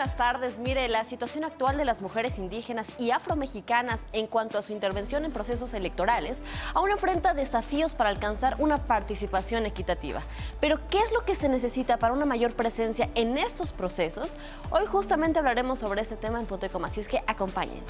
buenas tardes. Mire, la situación actual de las mujeres indígenas y afromexicanas en cuanto a su intervención en procesos electorales aún enfrenta desafíos para alcanzar una participación equitativa. Pero, ¿qué es lo que se necesita para una mayor presencia en estos procesos? Hoy justamente hablaremos sobre este tema en Punto y Coma, así es que acompáñenos.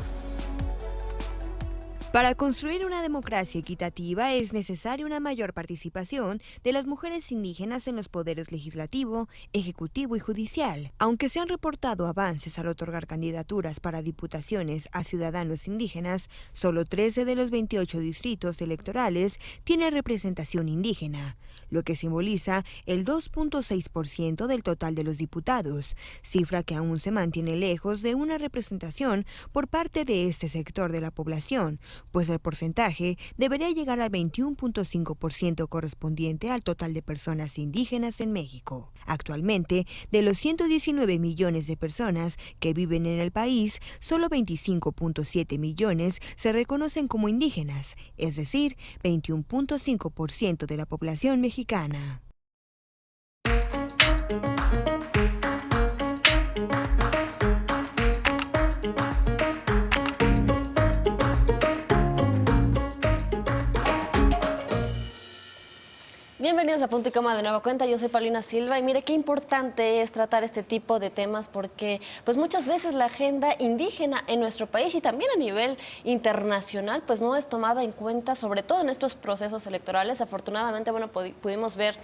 Para construir una democracia equitativa es necesaria una mayor participación de las mujeres indígenas en los poderes legislativo, ejecutivo y judicial. Aunque se han reportado avances al otorgar candidaturas para diputaciones a ciudadanos indígenas, solo 13 de los 28 distritos electorales tienen representación indígena, lo que simboliza el 2.6% del total de los diputados, cifra que aún se mantiene lejos de una representación por parte de este sector de la población, pues el porcentaje debería llegar al 21.5% correspondiente al total de personas indígenas en México. Actualmente, de los 119 millones de personas que viven en el país, solo 25.7 millones se reconocen como indígenas, es decir, 21.5% de la población mexicana. Bienvenidos a Punto y Coma de nueva cuenta, yo soy Paulina Silva y mire qué importante es tratar este tipo de temas porque pues muchas veces la agenda indígena en nuestro país y también a nivel internacional pues no es tomada en cuenta, sobre todo en estos procesos electorales. Afortunadamente, bueno, pudimos ver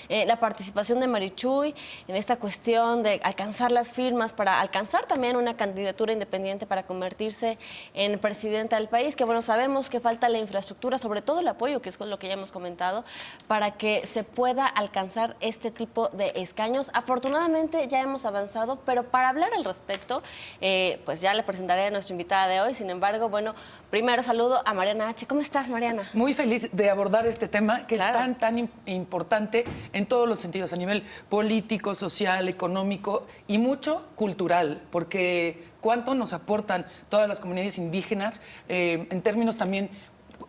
la participación de Marichuy en esta cuestión de alcanzar las firmas para alcanzar también una candidatura independiente para convertirse en presidenta del país, que bueno, sabemos que falta la infraestructura, sobre todo el apoyo, que es con lo que ya hemos comentado, para que se pueda alcanzar este tipo de escaños. Afortunadamente ya hemos avanzado, pero para hablar al respecto, pues ya le presentaré a nuestra invitada de hoy. Sin embargo, bueno, primero saludo a Mariana H. ¿Cómo estás, Mariana? Muy feliz de abordar este tema que Claro. es tan importante en todos los sentidos, a nivel político, social, económico y mucho cultural, porque cuánto nos aportan todas las comunidades indígenas en términos también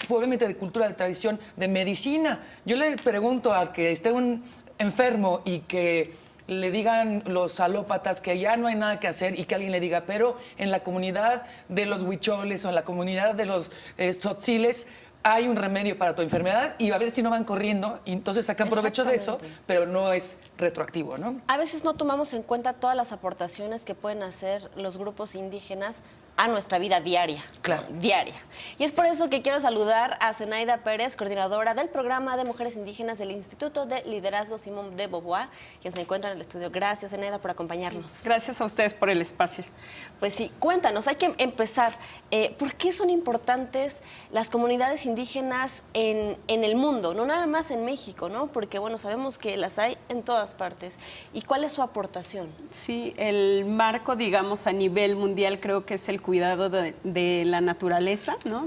obviamente de cultura, de tradición, de medicina. Yo le pregunto al que esté un enfermo y que le digan los alópatas que ya no hay nada que hacer y que alguien le diga, pero en la comunidad de los huicholes o en la comunidad de los tzotziles hay un remedio para tu enfermedad y a ver si no van corriendo y entonces sacan provecho de eso, pero no es retroactivo, ¿no? A veces no tomamos en cuenta todas las aportaciones que pueden hacer los grupos indígenas a nuestra vida diaria. Claro. ¿No? Diaria. Y es por eso que quiero saludar a Zenaida Pérez, coordinadora del programa de mujeres indígenas del Instituto de Liderazgo Simón de Beauvoir, quien se encuentra en el estudio. Gracias, Zenaida, por acompañarnos. Gracias a ustedes por el espacio. Pues sí, cuéntanos, hay que empezar. ¿Por qué son importantes las comunidades indígenas en el mundo? No nada más en México, ¿no? Porque, bueno, sabemos que las hay en todas partes. ¿Y cuál es su aportación? Sí, el marco, digamos, a nivel mundial creo que es el cuidado de la naturaleza, ¿no?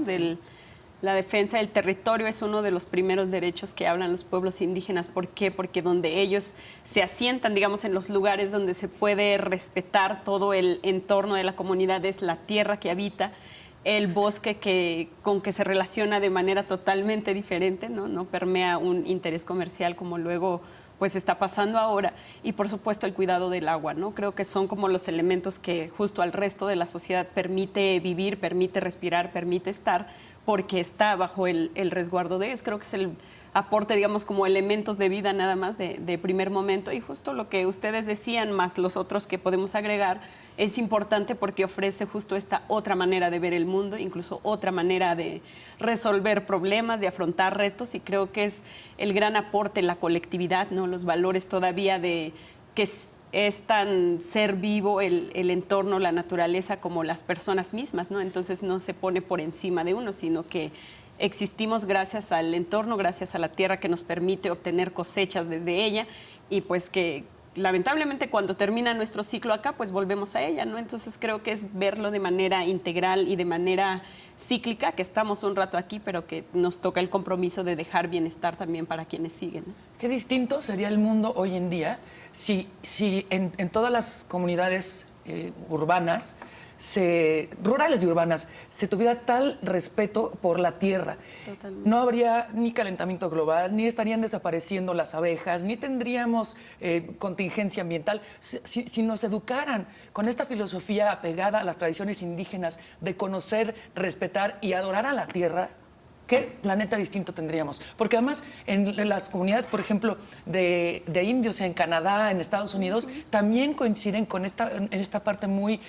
La defensa del territorio es uno de los primeros derechos que hablan los pueblos indígenas. ¿Por qué? Porque donde ellos se asientan, digamos, en los lugares donde se puede respetar todo el entorno de la comunidad, es la tierra que habita, el bosque con que se relaciona de manera totalmente diferente, ¿no? No permea un interés comercial como luego pues está pasando ahora, y por supuesto el cuidado del agua, ¿no? Creo que son como los elementos que justo al resto de la sociedad permite vivir, permite respirar, permite estar, porque está bajo el resguardo de ellos. Creo que es el aporte, digamos, como elementos de vida nada más de primer momento, y justo lo que ustedes decían, más los otros que podemos agregar, es importante porque ofrece justo esta otra manera de ver el mundo, incluso otra manera de resolver problemas, de afrontar retos, y creo que es el gran aporte, la colectividad, ¿no? Los valores todavía de que es tan ser vivo el entorno, la naturaleza, como las personas mismas, ¿no? Entonces no se pone por encima de uno, sino que existimos gracias al entorno, gracias a la tierra que nos permite obtener cosechas desde ella, y pues que lamentablemente cuando termina nuestro ciclo acá, pues volvemos a ella, ¿no? Entonces creo que es verlo de manera integral y de manera cíclica, que estamos un rato aquí, pero que nos toca el compromiso de dejar bienestar también para quienes siguen, ¿no? Qué distinto sería el mundo hoy en día si en todas las comunidades urbanas rurales y urbanas, se tuviera tal respeto por la tierra. Totalmente. No habría ni calentamiento global, ni estarían desapareciendo las abejas, ni tendríamos contingencia ambiental. Si nos educaran con esta filosofía apegada a las tradiciones indígenas de conocer, respetar y adorar a la tierra, ¿qué planeta distinto tendríamos? Porque además en las comunidades, por ejemplo, de indios en Canadá, en Estados Unidos, también coinciden con en esta parte muy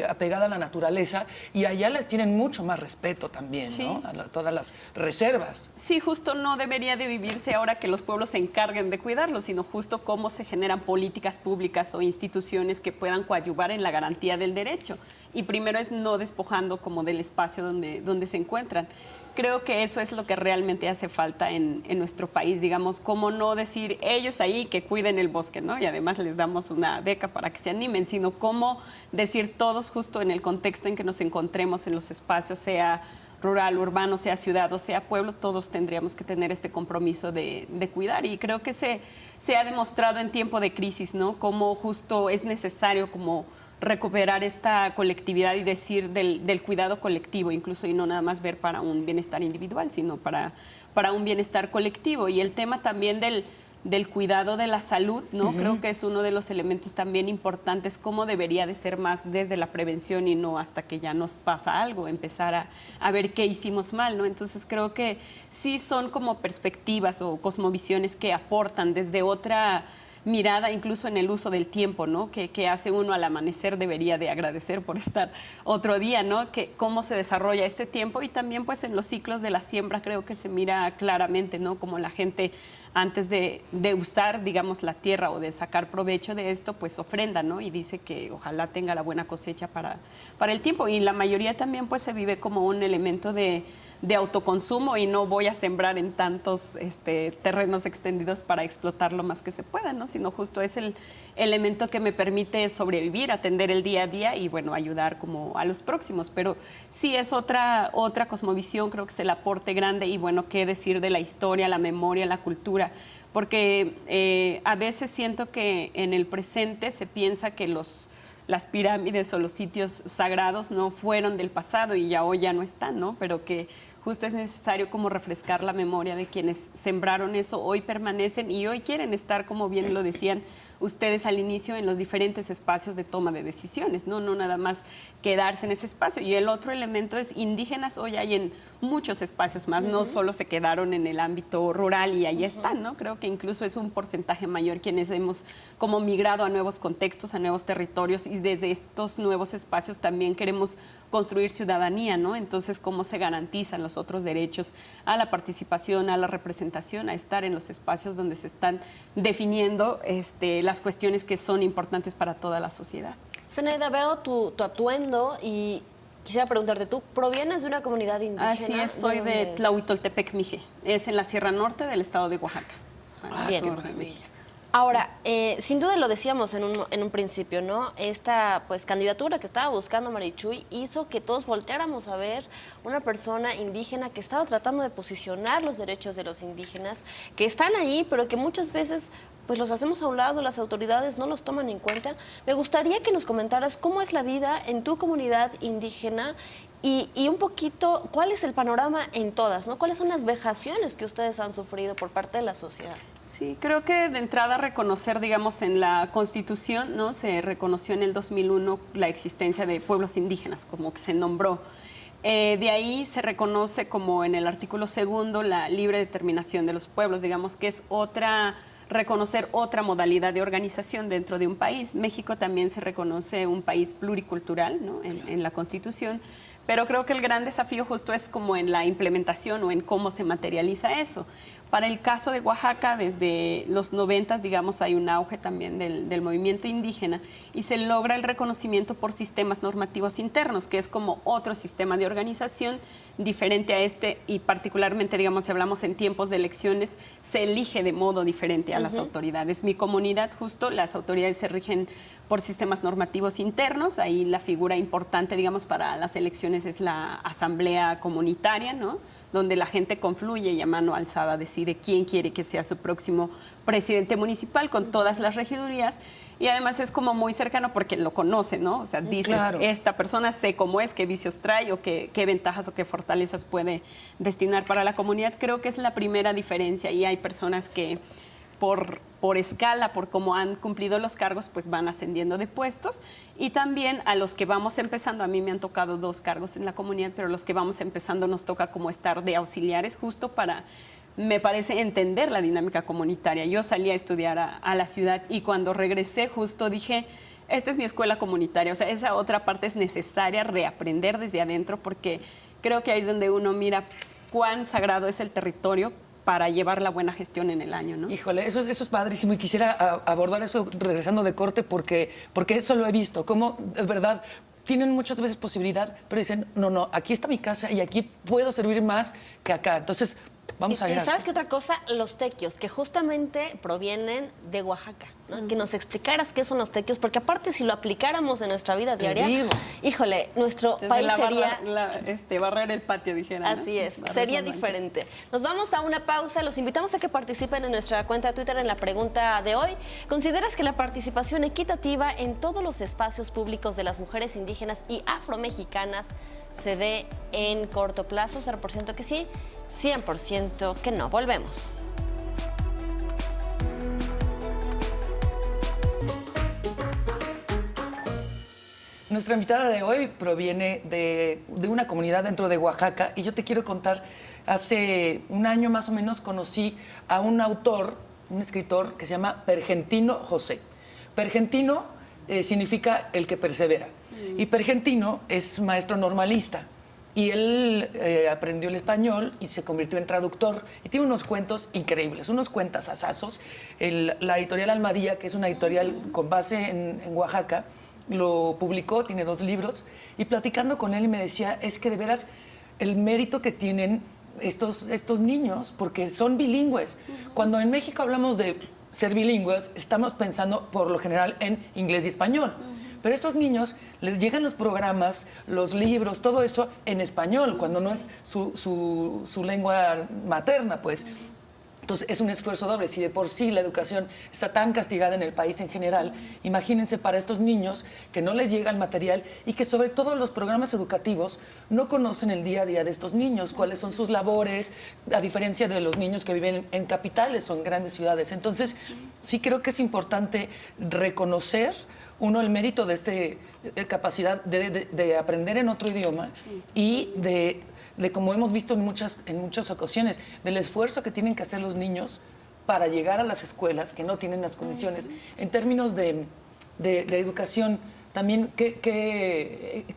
apegada a la naturaleza, y allá les tienen mucho más respeto también, Sí. ¿no? Todas las reservas. Sí, justo no debería de vivirse ahora que los pueblos se encarguen de cuidarlo, sino justo cómo se generan políticas públicas o instituciones que puedan coadyuvar en la garantía del derecho. Y primero es no despojando como del espacio donde se encuentran. Creo que eso es lo que realmente hace falta en nuestro país, digamos, cómo no decir ellos ahí que cuiden el bosque, ¿no? Y además les damos una beca para que se animen, sino cómo decir todos justo en el contexto en que nos encontremos en los espacios, sea rural, urbano, sea ciudad o sea pueblo, todos tendríamos que tener este compromiso de cuidar. Y creo que se ha demostrado en tiempo de crisis, ¿no? Cómo justo es necesario como recuperar esta colectividad y decir del cuidado colectivo, incluso, y no nada más ver para un bienestar individual, sino para un bienestar colectivo. Y el tema también del cuidado de la salud, ¿no? Creo que es uno de los elementos también importantes, cómo debería de ser más desde la prevención y no hasta que ya nos pasa algo, empezar a ver qué hicimos mal, ¿no? Entonces creo que sí son como perspectivas o cosmovisiones que aportan desde otra mirada, incluso en el uso del tiempo, ¿no? Que hace uno al amanecer, debería de agradecer por estar otro día, ¿no? Que cómo se desarrolla este tiempo, y también pues en los ciclos de la siembra creo que se mira claramente, ¿no? Como la gente antes de usar, digamos, la tierra o de sacar provecho de esto, pues ofrenda, ¿no? Y dice que ojalá tenga la buena cosecha para el tiempo. Y la mayoría también pues se vive como un elemento de autoconsumo, y no voy a sembrar en tantos terrenos extendidos para explotar lo más que se pueda, ¿no? Sino justo es el elemento que me permite sobrevivir, atender el día a día y, bueno, ayudar como a los próximos. Pero sí es otra cosmovisión, creo que es el aporte grande. Y, bueno, qué decir de la historia, la memoria, la cultura, porque a veces siento que en el presente se piensa que las pirámides o los sitios sagrados no fueron del pasado y ya hoy ya no están, ¿no? Pero que justo es necesario como refrescar la memoria de quienes sembraron eso, hoy permanecen y hoy quieren estar, como bien lo decían ustedes al inicio, en los diferentes espacios de toma de decisiones, ¿no? No nada más quedarse en ese espacio. Y el otro elemento es indígenas, hoy hay en muchos espacios más, no solo se quedaron en el ámbito rural y ahí están, ¿no? Creo que incluso es un porcentaje mayor quienes hemos como migrado a nuevos contextos, a nuevos territorios, y desde estos nuevos espacios también queremos construir ciudadanía, ¿no? Entonces, ¿cómo se garantizan los otros derechos a la participación, a la representación, a estar en los espacios donde se están definiendo las cuestiones que son importantes para toda la sociedad? Zenaida, veo tu atuendo y quisiera preguntarte, ¿tú provienes de una comunidad indígena? Así es, soy de Tlahuitoltepec, Mije. Es en la Sierra Norte del estado de Oaxaca. Bien. Qué maravilla. Ahora, sin duda lo decíamos en un principio, ¿no? Esta pues candidatura que estaba buscando Marichuy hizo que todos volteáramos a ver una persona indígena que estaba tratando de posicionar los derechos de los indígenas, que están ahí, pero que muchas veces pues los hacemos a un lado, las autoridades no los toman en cuenta. Me gustaría que nos comentaras cómo es la vida en tu comunidad indígena y un poquito cuál es el panorama en todas, ¿no? ¿Cuáles son las vejaciones que ustedes han sufrido por parte de la sociedad? Sí, creo que de entrada reconocer, digamos, en la Constitución, ¿no? Se reconoció en el 2001 la existencia de pueblos indígenas, como que se nombró. De ahí se reconoce como en el artículo 2 la libre determinación de los pueblos, digamos que es reconocer otra modalidad de organización dentro de un país. México también se reconoce un país pluricultural, ¿no? en la Constitución, pero creo que el gran desafío justo es como en la implementación o en cómo se materializa eso. Para el caso de Oaxaca, desde los 90, digamos, hay un auge también del movimiento indígena y se logra el reconocimiento por sistemas normativos internos, que es como otro sistema de organización diferente a y particularmente, digamos, si hablamos en tiempos de elecciones, se elige de modo diferente frente a las autoridades. Mi comunidad, justo, las autoridades se rigen por sistemas normativos internos. Ahí la figura importante, digamos, para las elecciones es la asamblea comunitaria, ¿no? Donde la gente confluye y a mano alzada decide quién quiere que sea su próximo presidente municipal con todas las regidurías. Y además es como muy cercano porque lo conoce, ¿no? O sea, dices, Claro. esta persona sé cómo es, qué vicios trae o qué ventajas o qué fortalezas puede destinar para la comunidad. Creo que es la primera diferencia y hay personas que por escala, por cómo han cumplido los cargos, pues van ascendiendo de puestos. Y también a los que vamos empezando, a mí me han tocado 2 cargos en la comunidad, pero los que vamos empezando nos toca como estar de auxiliares justo para, me parece, entender la dinámica comunitaria. Yo salí a estudiar a la ciudad y cuando regresé justo dije, esta es mi escuela comunitaria. O sea, esa otra parte es necesaria reaprender desde adentro porque creo que ahí es donde uno mira cuán sagrado es el territorio para llevar la buena gestión en el año, ¿no? Híjole, eso es padrísimo y quisiera abordar eso regresando de corte porque eso lo he visto, como de verdad tienen muchas veces posibilidad, pero dicen, no, aquí está mi casa y aquí puedo servir más que acá. Entonces, vamos a Y ver. ¿sabes qué otra cosa? Los tequios, que justamente provienen de Oaxaca, ¿no? Que nos explicaras qué son los tequios, porque aparte si lo aplicáramos en nuestra vida Te diaria, digo. híjole, nuestro Desde país la sería... barrer el patio, dijera, ¿no? Así es, Barrer sería la banca. diferente. Nos vamos a una pausa. Los invitamos a que participen en nuestra cuenta de Twitter en la pregunta de hoy. ¿Consideras que la participación equitativa en todos los espacios públicos de las mujeres indígenas y afromexicanas se dé en corto plazo? 0% que sí, 100% que no. Volvemos. Nuestra invitada de hoy proviene de una comunidad dentro de Oaxaca y yo te quiero contar, hace un año más o menos conocí a un autor, un escritor que se llama Pergentino José. Pergentino significa el que persevera y Pergentino es maestro normalista y él aprendió el español y se convirtió en traductor y tiene unos cuentos increíbles, unos cuentasasazos. La editorial Almadía, que es una editorial con base en Oaxaca, lo publicó, tiene 2 libros, y platicando con él me decía, es que de veras el mérito que tienen estos niños, porque son bilingües. Cuando en México hablamos de ser bilingües, estamos pensando por lo general en inglés y español. Pero a estos niños les llegan los programas, los libros, todo eso en español, cuando no es su lengua materna, pues. Entonces, es un esfuerzo doble. Si de por sí la educación está tan castigada en el país en general, imagínense para estos niños que no les llega el material y que sobre todo los programas educativos no conocen el día a día de estos niños, cuáles son sus labores, a diferencia de los niños que viven en capitales o en grandes ciudades. Entonces, sí creo que es importante reconocer, uno, el mérito de esta capacidad de aprender en otro idioma y de como hemos visto en muchas ocasiones, del esfuerzo que tienen que hacer los niños para llegar a las escuelas que no tienen las condiciones. En términos de educación, también,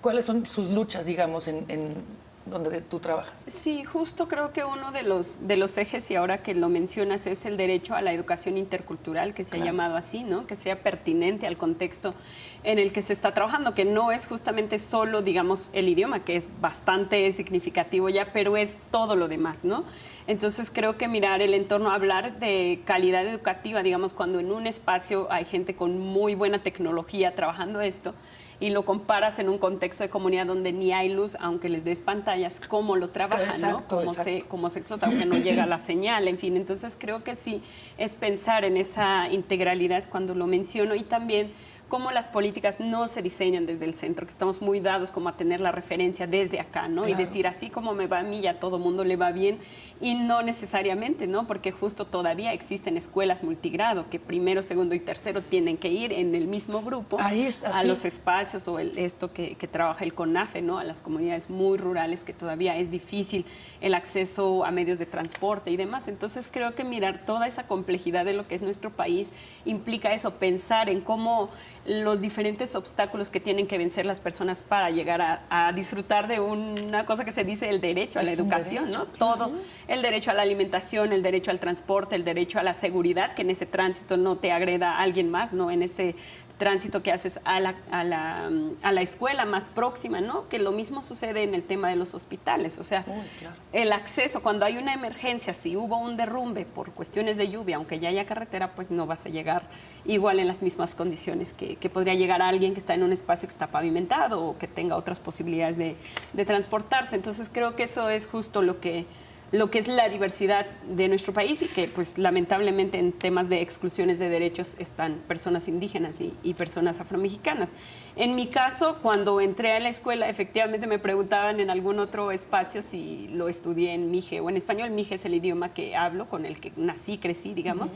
¿cuáles son sus luchas, digamos, en donde tú trabajas? Sí, justo creo que uno de los ejes, y ahora que lo mencionas, es el derecho a la educación intercultural, que se ha llamado así, ¿no? Que sea pertinente al contexto en el que se está trabajando, que no es justamente solo, digamos, el idioma, que es bastante significativo ya, pero es todo lo demás, ¿no? Entonces creo que mirar el entorno, hablar de calidad educativa, digamos, cuando en un espacio hay gente con muy buena tecnología trabajando esto, y lo comparas en un contexto de comunidad donde ni hay luz, aunque les des pantallas, cómo lo trabajan, exacto, ¿no? Cómo se explota, aunque no llega la señal, en fin. Entonces creo que sí es pensar en esa integralidad cuando lo menciono y también cómo las políticas no se diseñan desde el centro, que estamos muy dados como a tener la referencia desde acá, ¿no? Claro. Y decir, así como me va a mí, ya a todo mundo le va bien, y no necesariamente, ¿no? Porque justo todavía existen escuelas multigrado, que primero, segundo y tercero tienen que ir en el mismo grupo Ahí está, a sí. los espacios o esto que trabaja el CONAFE, ¿no? A las comunidades muy rurales que todavía es difícil el acceso a medios de transporte y demás. Entonces creo que mirar toda esa complejidad de lo que es nuestro país implica eso, pensar en cómo los diferentes obstáculos que tienen que vencer las personas para llegar a disfrutar de una cosa que se dice el derecho a la Es un educación, derecho, ¿no? Todo, el derecho a la alimentación, el derecho al transporte, el derecho a la seguridad, que en ese tránsito no te agreda a alguien más, ¿no? En ese tránsito que haces a la escuela más próxima, ¿no? Que lo mismo sucede en el tema de los hospitales. O sea, claro. el acceso, cuando hay una emergencia, si hubo un derrumbe por cuestiones de lluvia, aunque ya haya carretera, pues no vas a llegar igual en las mismas condiciones que podría llegar a alguien que está en un espacio que está pavimentado o que tenga otras posibilidades de transportarse. Entonces creo que eso es justo lo que es la diversidad de nuestro país y que pues lamentablemente en temas de exclusiones de derechos están personas indígenas y personas afromexicanas. En mi caso, cuando entré a la escuela, efectivamente me preguntaban en algún otro espacio si lo estudié en mije o en español. Mije es el idioma que hablo, con el que nací, crecí, digamos.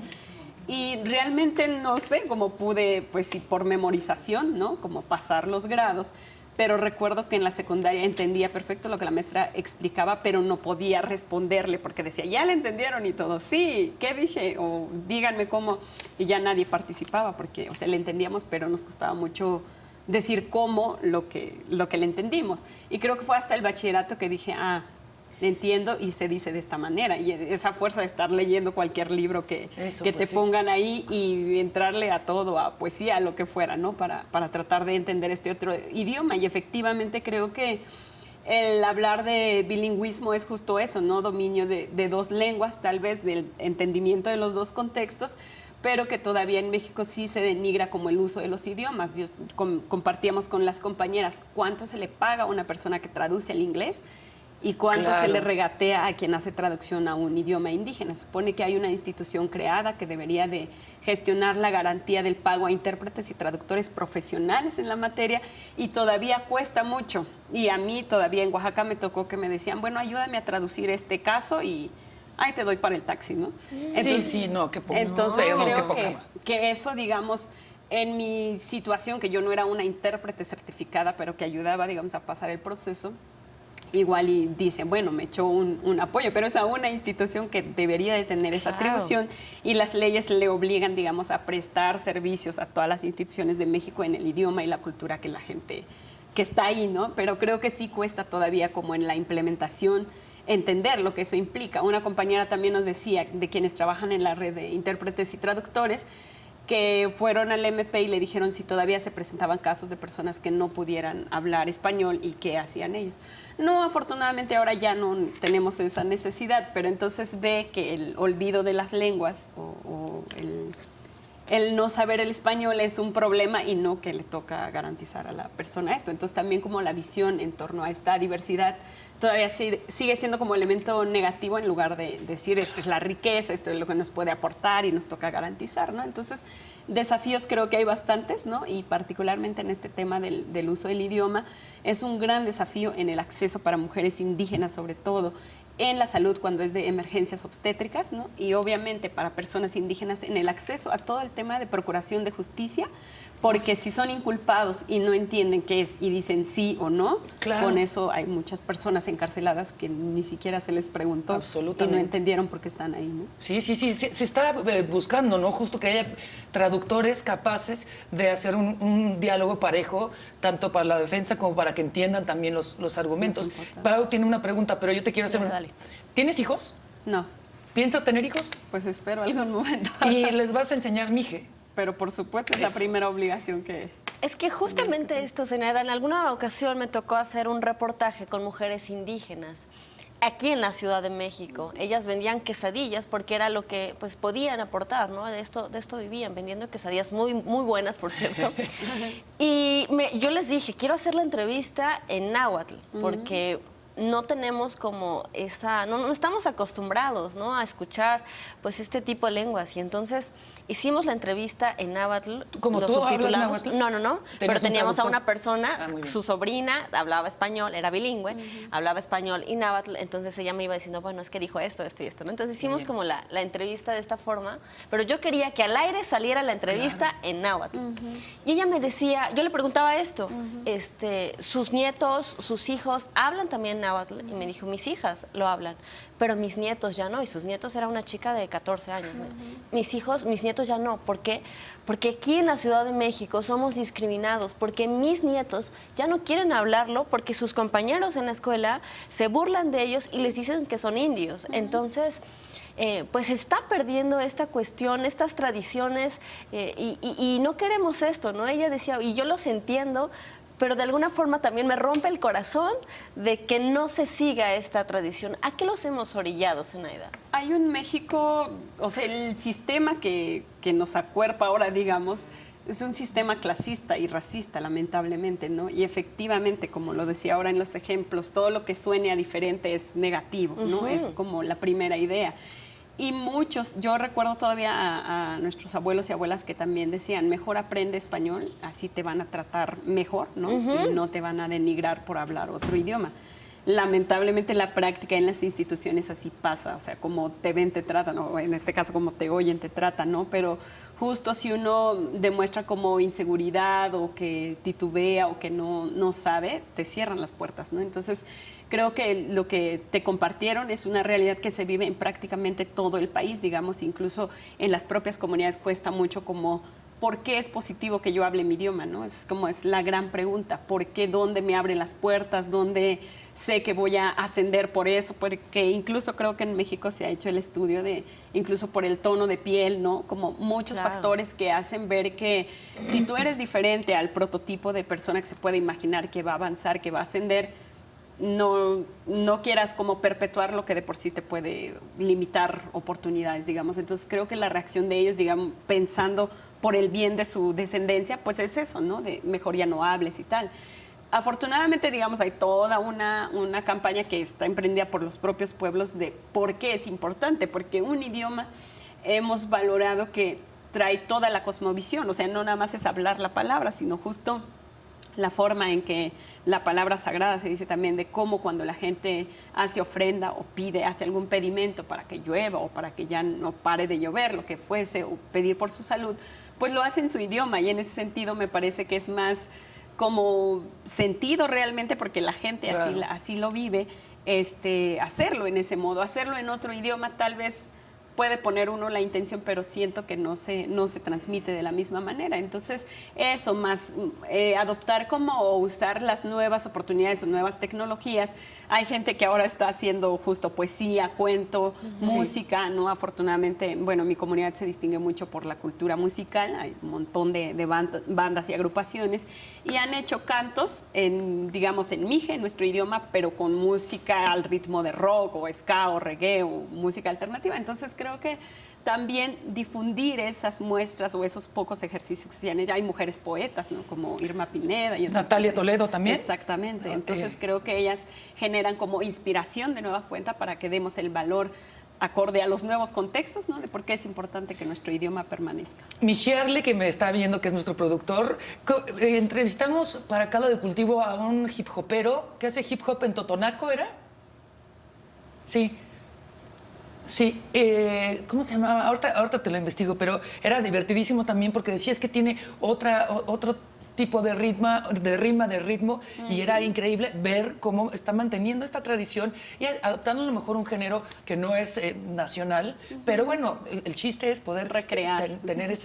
Y realmente no sé cómo pude, pues sí, por memorización, ¿no? Como pasar los grados. Pero recuerdo que en la secundaria entendía perfecto lo que la maestra explicaba, pero no podía responderle porque decía, ya le entendieron y todo. Sí, ¿qué dije? O díganme cómo. Y ya nadie participaba porque, o sea, le entendíamos, pero nos costaba mucho decir cómo lo que le entendimos. Y creo que fue hasta el bachillerato que dije, entiendo y se dice de esta manera. Y esa fuerza de estar leyendo cualquier libro que te pongan ahí y entrarle a todo, a poesía, a lo que fuera, ¿no? Para tratar de entender este otro idioma. Y efectivamente creo que el hablar de bilingüismo es justo eso, ¿no? Dominio de dos lenguas, tal vez del entendimiento de los dos contextos, pero que todavía en México sí se denigra como el uso de los idiomas. Compartíamos con las compañeras cuánto se le paga a una persona que traduce el inglés y cuánto se le regatea a quien hace traducción a un idioma indígena. Supone que hay una institución creada que debería de gestionar la garantía del pago a intérpretes y traductores profesionales en la materia y todavía cuesta mucho. Y a mí todavía en Oaxaca me tocó que me decían, bueno, ayúdame a traducir este caso y ahí te doy para el taxi, ¿no? Entonces, qué poco. Entonces creo que eso, digamos, en mi situación, que yo no era una intérprete certificada, pero que ayudaba, digamos, a pasar el proceso, igual y dicen, bueno, me echó un apoyo, pero es a una institución que debería de tener esa atribución y las leyes le obligan, digamos, a prestar servicios a todas las instituciones de México en el idioma y la cultura que la gente que está ahí, ¿no? Pero creo que sí cuesta todavía como en la implementación entender lo que eso implica. Una compañera también nos decía, de quienes trabajan en la red de intérpretes y traductores, que fueron al MP y le dijeron si todavía se presentaban casos de personas que no pudieran hablar español y qué hacían ellos. No, afortunadamente ahora ya no tenemos esa necesidad, pero entonces ve que el olvido de las lenguas o el no saber el español es un problema y no que le toca garantizar a la persona esto. Entonces también como la visión en torno a esta diversidad todavía sigue siendo como elemento negativo en lugar de decir esto es la riqueza, esto es lo que nos puede aportar y nos toca garantizar, ¿no? Entonces desafíos creo que hay bastantes, ¿no? Y particularmente en este tema del uso del idioma es un gran desafío en el acceso para mujeres indígenas sobre todo, en la salud cuando es de emergencias obstétricas, ¿no? Y obviamente para personas indígenas en el acceso a todo el tema de procuración de justicia, porque si son inculpados y no entienden qué es y dicen sí o no, con eso hay muchas personas encarceladas que ni siquiera se les preguntó y no entendieron por qué están ahí, ¿no? Sí, se está buscando, ¿no? Justo que haya traductores capaces de hacer un diálogo parejo, tanto para la defensa como para que entiendan también los argumentos. Pau tiene una pregunta, pero yo te quiero hacer una. ¿Tienes hijos? No. ¿Piensas tener hijos? Pues espero algún momento. ¿Y les vas a enseñar mije? Pero por supuesto es la primera obligación que... Es que justamente esto, Zenaida, en alguna ocasión me tocó hacer un reportaje con mujeres indígenas aquí en la Ciudad de México. Ellas vendían quesadillas porque era lo que pues podían aportar, ¿no? De esto vivían, vendiendo quesadillas muy, muy buenas, por cierto. Y yo les dije, quiero hacer la entrevista en náhuatl, porque no tenemos como no estamos acostumbrados, ¿no? A escuchar pues este tipo de lenguas. Y entonces hicimos la entrevista en náhuatl. ¿Como tú hablas náhuatl? No. Pero teníamos a una persona, su sobrina, hablaba español, era bilingüe, hablaba español y náhuatl. Entonces ella me iba diciendo, bueno, es que dijo esto y esto, ¿no? Entonces hicimos como la entrevista de esta forma, pero yo quería que al aire saliera la entrevista en náhuatl. Y ella me decía, yo le preguntaba esto, sus nietos, sus hijos, ¿hablan también náhuatl? Y me dijo, mis hijas lo hablan, pero mis nietos ya no. Y sus nietos era una chica de 14 años. Mis nietos ya no. ¿Por qué? Porque aquí en la Ciudad de México somos discriminados, porque mis nietos ya no quieren hablarlo porque sus compañeros en la escuela se burlan de ellos y les dicen que son indios. Entonces, pues se está perdiendo esta cuestión, estas tradiciones, y no queremos esto, ¿no? Ella decía, y yo los entiendo, pero de alguna forma también me rompe el corazón de que no se siga esta tradición. ¿A qué los hemos orillado, Zenaida? Hay un México, o sea, el sistema que nos acuerpa ahora, digamos, es un sistema clasista y racista, lamentablemente, ¿no? Y efectivamente, como lo decía ahora en los ejemplos, todo lo que suene a diferente es negativo, ¿no? Es como la primera idea. Y muchos, yo recuerdo todavía a nuestros abuelos y abuelas que también decían, mejor aprende español, así te van a tratar mejor, ¿no? Y no te van a denigrar por hablar otro idioma. Lamentablemente la práctica en las instituciones así pasa, o sea, como te ven, te tratan, o en este caso como te oyen, te tratan, ¿no? Pero justo si uno demuestra como inseguridad o que titubea o que no sabe, te cierran las puertas, ¿no? Entonces, creo que lo que te compartieron es una realidad que se vive en prácticamente todo el país, digamos, incluso en las propias comunidades cuesta mucho como ¿por qué es positivo que yo hable mi idioma? ¿No? Es como es la gran pregunta. ¿Por qué? ¿Dónde me abren las puertas? ¿Dónde sé que voy a ascender por eso? Porque incluso creo que en México se ha hecho el estudio de, incluso por el tono de piel, ¿no? Como muchos factores que hacen ver que si tú eres diferente al prototipo de persona que se puede imaginar que va a avanzar, que va a ascender, no quieras como perpetuar lo que de por sí te puede limitar oportunidades, digamos. Entonces creo que la reacción de ellos, digamos, pensando por el bien de su descendencia, pues es eso, ¿no? De mejor ya no hables y tal. Afortunadamente, digamos, hay toda una campaña que está emprendida por los propios pueblos de por qué es importante, porque un idioma hemos valorado que trae toda la cosmovisión, o sea, no nada más es hablar la palabra, sino justo la forma en que la palabra sagrada se dice también de cómo cuando la gente hace ofrenda o pide, hace algún pedimento para que llueva o para que ya no pare de llover, lo que fuese, o pedir por su salud, pues lo hace en su idioma y en ese sentido me parece que es más como sentido realmente porque la gente así lo vive, hacerlo en ese modo, hacerlo en otro idioma tal vez puede poner uno la intención, pero siento que no se transmite de la misma manera. Entonces, eso más adoptar como o usar las nuevas oportunidades o nuevas tecnologías. Hay gente que ahora está haciendo justo poesía, cuento, música, ¿no? Afortunadamente, bueno, mi comunidad se distingue mucho por la cultura musical, hay un montón de bandas y agrupaciones, y han hecho cantos, digamos, en mije, en nuestro idioma, pero con música al ritmo de rock o ska o reggae o música alternativa. Entonces, creo que también difundir esas muestras o esos pocos ejercicios que se han hecho. Hay mujeres poetas, ¿no? Como Irma Pineda. Y Natalia Toledo también. Exactamente. Okay. Entonces creo que ellas generan como inspiración de nueva cuenta para que demos el valor acorde a los nuevos contextos, ¿no? De por qué es importante que nuestro idioma permanezca. Mi Shirley, que me está viendo, que es nuestro productor, entrevistamos para Caldo de Cultivo a un hip hopero que hace hip hop en Totonaco, ¿era? Sí. Sí, ¿cómo se llamaba? Ahorita te lo investigo, pero era divertidísimo también porque decías que tiene otro tipo de ritmo, y era increíble ver cómo está manteniendo esta tradición y adoptando a lo mejor un género que no es nacional, pero bueno, el chiste es poder recrear, tener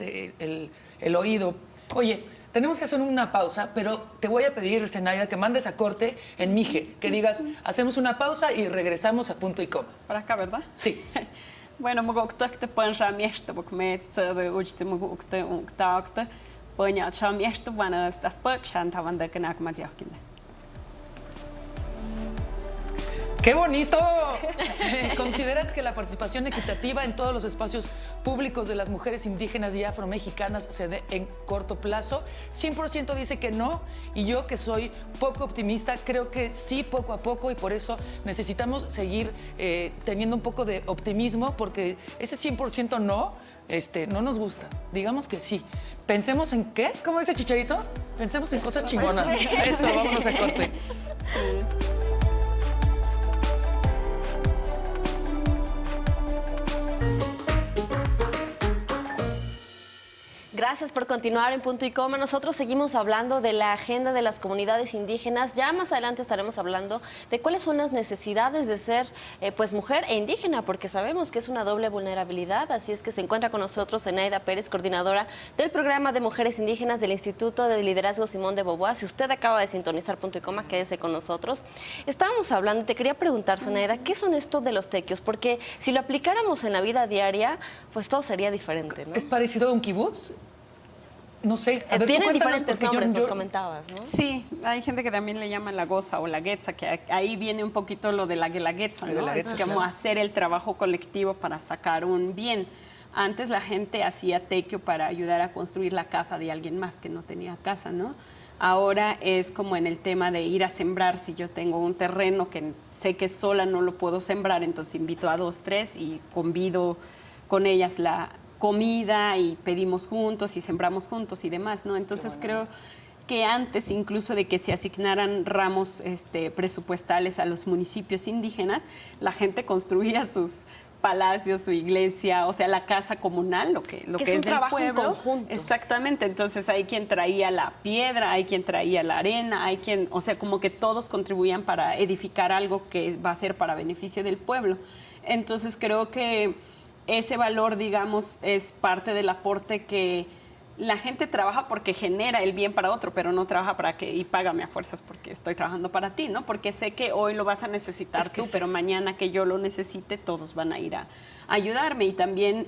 el oído. Oye, tenemos que hacer una pausa, pero te voy a pedir, Zenaida, que mandes a corte en mije, que digas, hacemos una pausa y regresamos a punto y coma. Para acá, ¿verdad? Sí. Bueno, mogokte panjamiesta bokmetste de ujte mogokte unktakte poña chamiesta bueno estas pakshan tavanda kenak matjakinde. ¡Qué bonito! ¿Consideras que la participación equitativa en todos los espacios públicos de las mujeres indígenas y afromexicanas se dé en corto plazo? 100% dice que no, y yo, que soy poco optimista, creo que sí, poco a poco, y por eso necesitamos seguir teniendo un poco de optimismo, porque ese 100% no nos gusta. Digamos que sí. Pensemos en ¿qué? ¿Cómo dice Chicharito? Pensemos en cosas chingonas. Eso, vámonos a corte. Sí. Gracias por continuar en Punto y Coma. Nosotros seguimos hablando de la agenda de las comunidades indígenas. Ya más adelante estaremos hablando de cuáles son las necesidades de ser pues mujer e indígena, porque sabemos que es una doble vulnerabilidad. Así es que se encuentra con nosotros Zenaida Pérez, coordinadora del programa de mujeres indígenas del Instituto de Liderazgo Simón de Beauvoir. Si usted acaba de sintonizar Punto y Coma, quédese con nosotros. Estábamos hablando, te quería preguntar, Zenaida, ¿qué son estos de los tequios? Porque si lo aplicáramos en la vida diaria, pues todo sería diferente, ¿no? ¿Es parecido a un kibutz? No sé. A ver, Tienen tú cuéntanos, diferentes porque nombres, nos comentabas, ¿no? Sí, hay gente que también le llama la goza o la guetza, que ahí viene un poquito lo de la guelaguetza, ¿no? Guelaguetza, Es como claro. hacer el trabajo colectivo para sacar un bien. Antes la gente hacía tequio para ayudar a construir la casa de alguien más que no tenía casa, ¿no? Ahora es como en el tema de ir a sembrar. Si yo tengo un terreno que sé que sola no lo puedo sembrar, entonces invito a 2, 3 y convido con ellas la comida y pedimos juntos y sembramos juntos y demás, ¿no? Entonces creo que antes incluso de que se asignaran ramos presupuestales a los municipios indígenas, la gente construía sus palacios, su iglesia, o sea, la casa comunal, lo que es es un del trabajo en pueblo. conjunto. Exactamente, entonces hay quien traía la piedra, hay quien traía la arena, hay quien, o sea, como que todos contribuían para edificar algo que va a ser para beneficio del pueblo. Entonces creo que ese valor, digamos, es parte del aporte que la gente trabaja porque genera el bien para otro, pero no trabaja para que, y págame a fuerzas porque estoy trabajando para ti, ¿no? Porque sé que hoy lo vas a necesitar tú, pero mañana que yo lo necesite, todos van a ir a ayudarme. Y también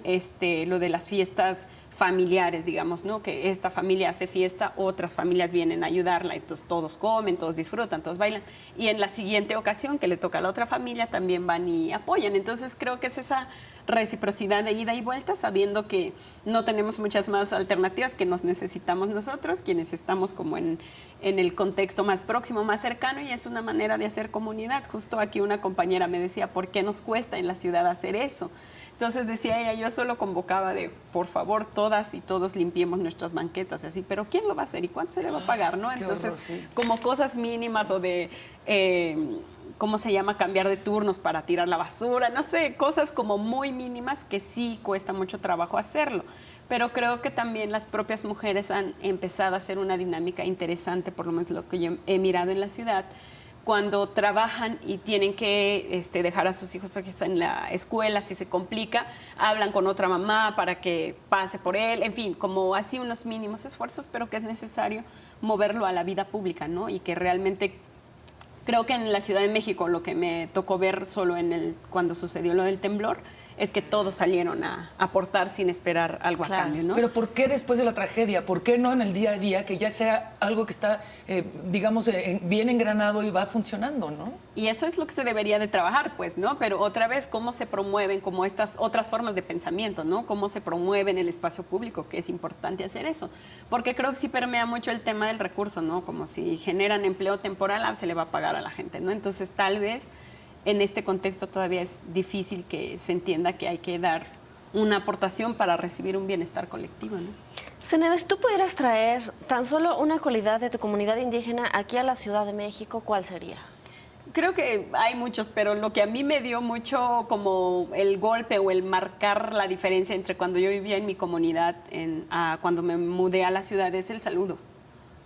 lo de las fiestas familiares, digamos, ¿no? Que esta familia hace fiesta, otras familias vienen a ayudarla, entonces todos comen, todos disfrutan, todos bailan. Y en la siguiente ocasión que le toca a la otra familia, también van y apoyan. Entonces creo que es esa reciprocidad de ida y vuelta, sabiendo que no tenemos muchas más alternativas, que nos necesitamos nosotros, quienes estamos como en el contexto más próximo, más cercano, y es una manera de hacer comunidad. Justo aquí una compañera me decía, ¿por qué nos cuesta en la ciudad hacer eso? Entonces decía ella, yo solo convocaba de, por favor, todas y todos limpiemos nuestras banquetas, y así, pero ¿quién lo va a hacer y cuánto se le va a pagar, no? Qué Entonces, horror, sí. como cosas mínimas o de, ¿cómo se llama? Cambiar de turnos para tirar la basura, no sé, cosas como muy mínimas que sí cuesta mucho trabajo hacerlo. Pero creo que también las propias mujeres han empezado a hacer una dinámica interesante, por lo menos lo que yo he mirado en la ciudad, cuando trabajan y tienen que dejar a sus hijos en la escuela, si se complica, hablan con otra mamá para que pase por él, en fin, como así unos mínimos esfuerzos, pero que es necesario moverlo a la vida pública, ¿no? Y que realmente creo que en la Ciudad de México lo que me tocó ver solo cuando sucedió lo del temblor es que todos salieron a aportar sin esperar algo a cambio, ¿no? Pero ¿por qué después de la tragedia? ¿Por qué no en el día a día que ya sea algo que está, digamos, bien engranado y va funcionando, ¿no? Y eso es lo que se debería de trabajar, pues, ¿no? Pero otra vez, ¿cómo se promueven como estas otras formas de pensamiento, ¿no? ¿Cómo se promueve en el espacio público? Que es importante hacer eso. Porque creo que sí permea mucho el tema del recurso, ¿no? Como si generan empleo temporal, se le va a pagar a la gente, ¿no? Entonces, tal vez en este contexto todavía es difícil que se entienda que hay que dar una aportación para recibir un bienestar colectivo, ¿no? Zenaida, si tú pudieras traer tan solo una cualidad de tu comunidad indígena aquí a la Ciudad de México, ¿cuál sería? Creo que hay muchos, pero lo que a mí me dio mucho como el golpe o el marcar la diferencia entre cuando yo vivía en mi comunidad a cuando me mudé a la ciudad es el saludo.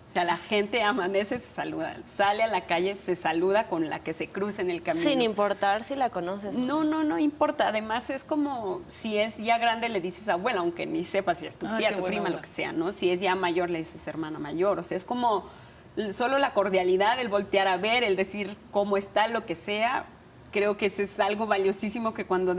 O sea, la gente amanece, se saluda, sale a la calle, se saluda con la que se cruza en el camino. Sin importar si la conoces. No importa. Además, es como si es ya grande, le dices abuela, aunque ni sepas si es tu tía, tu prima, lo que sea, ¿no? Si es ya mayor, le dices hermana mayor. O sea, es como solo la cordialidad, el voltear a ver, el decir cómo está, lo que sea. Creo que eso es algo valiosísimo que cuando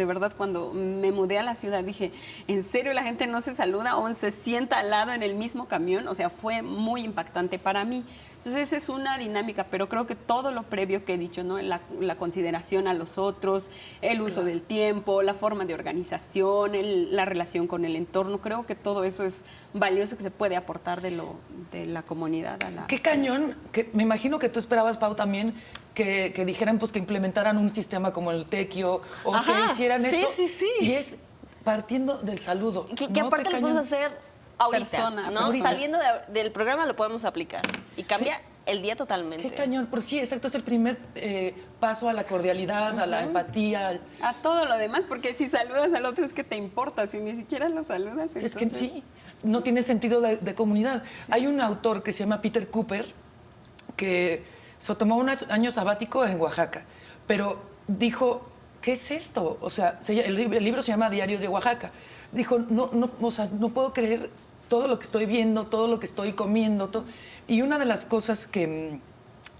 me mudé a la ciudad dije, ¿en serio la gente no se saluda o se sienta al lado en el mismo camión? O sea, fue muy impactante para mí. Entonces, esa es una dinámica, pero creo que todo lo previo que he dicho, ¿no? La consideración a los otros, el uso del tiempo, la forma de organización, la relación con el entorno, creo que todo eso es valioso que se puede aportar de la comunidad a la Qué ciudad. cañón, que me imagino que tú esperabas, Pau, también que dijeran pues que implementaran un sistema como el tequio o Ajá, que hicieran sí, eso. sí. Y es partiendo del saludo. Que ¿no? aparte Qué lo podemos cañón. hacer ahorita, Persona, ¿no? ahorita. Saliendo del programa lo podemos aplicar y cambia el día totalmente. Qué cañón, pero sí, exacto, es el primer paso a la cordialidad, a la empatía. A todo lo demás, porque si saludas al otro es que te importa, si ni siquiera lo saludas. Es que entonces- sí, no tiene sentido de comunidad. Hay un autor que se llama Peter Cooper que se tomó un año sabático en Oaxaca, pero dijo, ¿qué es esto? O sea, el libro se llama Diarios de Oaxaca. Dijo, o sea, no puedo creer todo lo que estoy viendo, todo lo que estoy comiendo. Y una de las cosas que...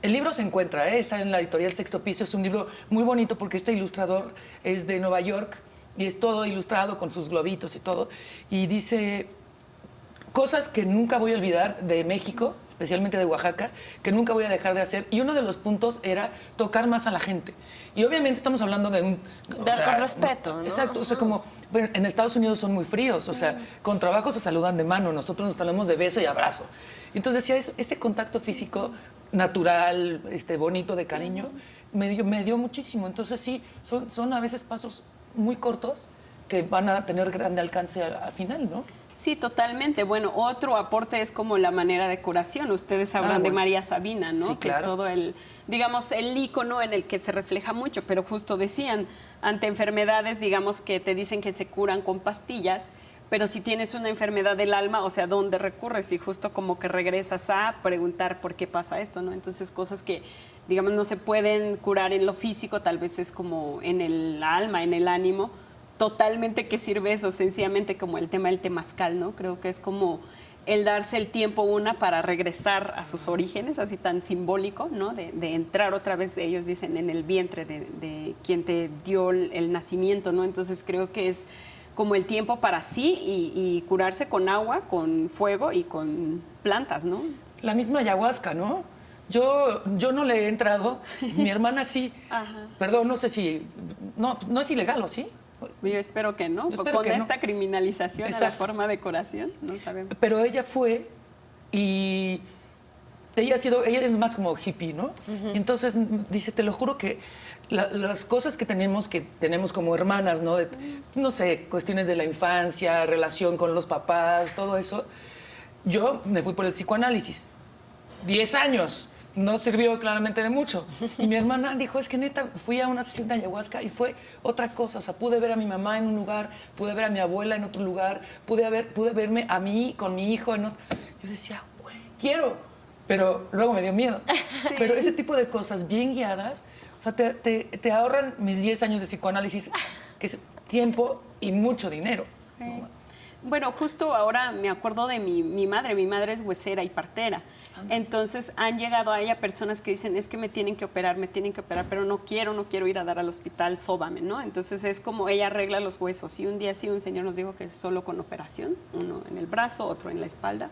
El libro se encuentra, está en la editorial Sexto Piso, es un libro muy bonito porque este ilustrador es de Nueva York y es todo ilustrado con sus globitos y todo. Y dice cosas que nunca voy a olvidar de México, especialmente de Oaxaca, que nunca voy a dejar de hacer. Y uno de los puntos era tocar más a la gente. Y obviamente estamos hablando de un... Con respeto, ¿no? Exacto, o sea, como bueno, en Estados Unidos son muy fríos, o sea, con trabajo se saludan de mano, nosotros nos hablamos de beso y abrazo. Y entonces decía, ese contacto físico natural, bonito, de cariño, me dio muchísimo. Entonces sí, son a veces pasos muy cortos que van a tener grande alcance al final, ¿no? Sí, totalmente. Bueno, otro aporte es como la manera de curación. Ustedes hablan de bueno. María Sabina, ¿no? Sí, claro. Que todo digamos, el ícono en el que se refleja mucho, pero justo decían, ante enfermedades, digamos, que te dicen que se curan con pastillas, pero si tienes una enfermedad del alma, o sea, ¿dónde recurres? Y justo como que regresas a preguntar por qué pasa esto, ¿no? Entonces, cosas que, digamos, no se pueden curar en lo físico, tal vez es como en el alma, en el ánimo. Totalmente que sirve eso, sencillamente como el tema del temazcal, ¿no? Creo que es como el darse el tiempo para regresar a sus orígenes, así tan simbólico, ¿no? De entrar otra vez, ellos dicen, en el vientre de quien te dio el nacimiento, ¿no? Entonces creo que es como el tiempo para sí y curarse con agua, con fuego y con plantas, ¿no? La misma ayahuasca, ¿no? Yo no le he entrado, mi hermana sí. Ajá. Perdón, no sé si... No es ilegal, ¿o sí? Yo espero que no, Yo espero con que no. esta criminalización a la Exacto. forma de curación, no sabemos. Pero ella fue y ella es más como hippie, ¿no? Y entonces dice, te lo juro que las cosas que tenemos como hermanas, ¿no? No sé, cuestiones de la infancia, relación con los papás, todo eso. Yo me fui por el psicoanálisis. 10 años. No sirvió claramente de mucho. Y mi hermana dijo, es que neta, fui a una sesión de ayahuasca y fue otra cosa. O sea, pude ver a mi mamá en un lugar, pude ver a mi abuela en otro lugar, pude verme a mí con mi hijo en otro. Yo decía, bueno, quiero. Pero luego me dio miedo. Sí. Pero ese tipo de cosas bien guiadas, o sea, te ahorran mis 10 años de psicoanálisis, que es tiempo y mucho dinero. Sí. Bueno, justo ahora me acuerdo de mi madre. Mi madre es huesera y partera. Entonces han llegado a ella personas que dicen, es que me tienen que operar, pero no quiero ir a dar al hospital, sóbame, ¿no? Entonces es como ella arregla los huesos. Y un día sí, un señor nos dijo que solo con operación, uno en el brazo, otro en la espalda.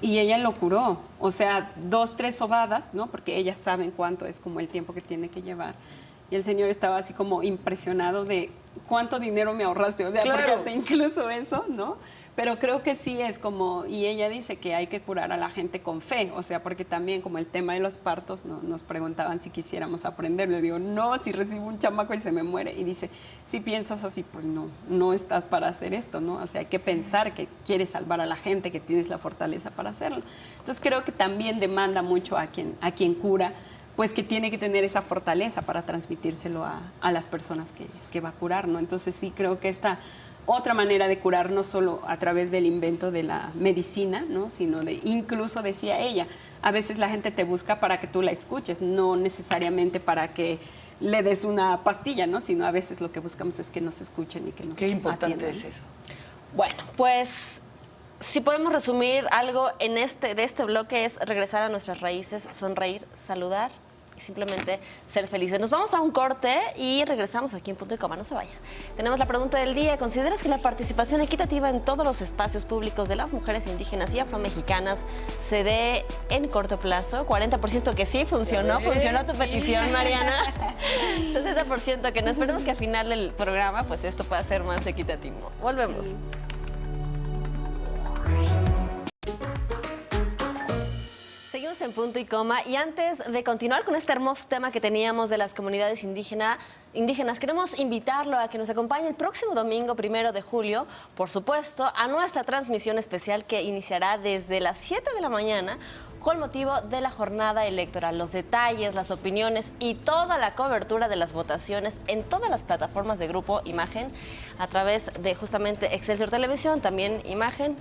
Y ella lo curó. O sea, 2, 3 sobadas, ¿no? Porque ellas saben cuánto es como el tiempo que tiene que llevar. Y el señor estaba así como impresionado de cuánto dinero me ahorraste. O sea, claro. porque hasta incluso eso, ¿no? Pero creo que sí es como, y ella dice que hay que curar a la gente con fe, o sea, porque también como el tema de los partos, ¿no? Nos preguntaban si quisiéramos aprender. Le digo, no, si recibo un chamaco y se me muere. Y dice, si piensas así, pues no estás para hacer esto, ¿no? O sea, hay que pensar que quieres salvar a la gente, que tienes la fortaleza para hacerlo. Entonces creo que también demanda mucho a quien cura, pues que tiene que tener esa fortaleza para transmitírselo a las personas que va a curar, ¿no? Entonces sí creo que esta otra manera de curar no solo a través del invento de la medicina, ¿no? Sino incluso decía ella, a veces la gente te busca para que tú la escuches, no necesariamente para que le des una pastilla, ¿no? Sino a veces lo que buscamos es que nos escuchen y que nos atiendan. Qué importante es eso. Bueno, pues si podemos resumir algo de este bloque es regresar a nuestras raíces, sonreír, saludar y simplemente ser felices. Nos vamos a un corte y regresamos aquí en Punto y Coma, no se vaya. Tenemos la pregunta del día. ¿Consideras que la participación equitativa en todos los espacios públicos de las mujeres indígenas y afromexicanas se dé en corto plazo? 40% que sí, funcionó tu petición, Mariana. 60% que no. Esperemos que al final del programa pues esto pueda ser más equitativo. Volvemos. Sí. Seguimos en Punto y Coma y antes de continuar con este hermoso tema que teníamos de las comunidades indígenas, queremos invitarlo a que nos acompañe el próximo domingo 1 de julio, por supuesto, a nuestra transmisión especial que iniciará desde las 7 de la mañana con motivo de la jornada electoral. Los detalles, las opiniones y toda la cobertura de las votaciones en todas las plataformas de Grupo Imagen, a través de justamente Excelsior Televisión, también Imagen,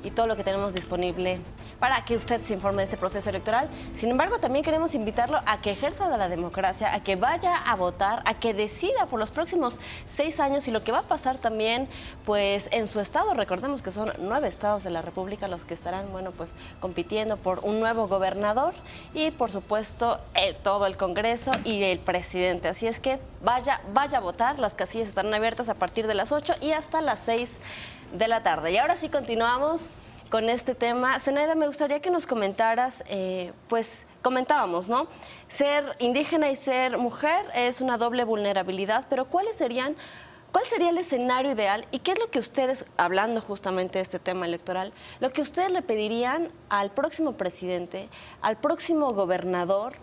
y todo lo que tenemos disponible para que usted se informe de este proceso electoral. Sin embargo, también queremos invitarlo a que ejerza de la democracia, a que vaya a votar, a que decida por los próximos 6 años y lo que va a pasar también pues en su estado. Recordemos que son 9 estados de la República los que estarán, bueno, pues compitiendo por un nuevo gobernador y por supuesto todo el Congreso y el presidente. Así es que vaya a votar. Las casillas estarán abiertas a partir de las 8 y hasta las 6 de la tarde. Y ahora sí continuamos con este tema. Zenaida, me gustaría que nos comentaras, pues comentábamos, ¿no? Ser indígena y ser mujer es una doble vulnerabilidad, pero ¿cuál sería el escenario ideal y qué es lo que ustedes, hablando justamente de este tema electoral, lo que ustedes le pedirían al próximo presidente, al próximo gobernador,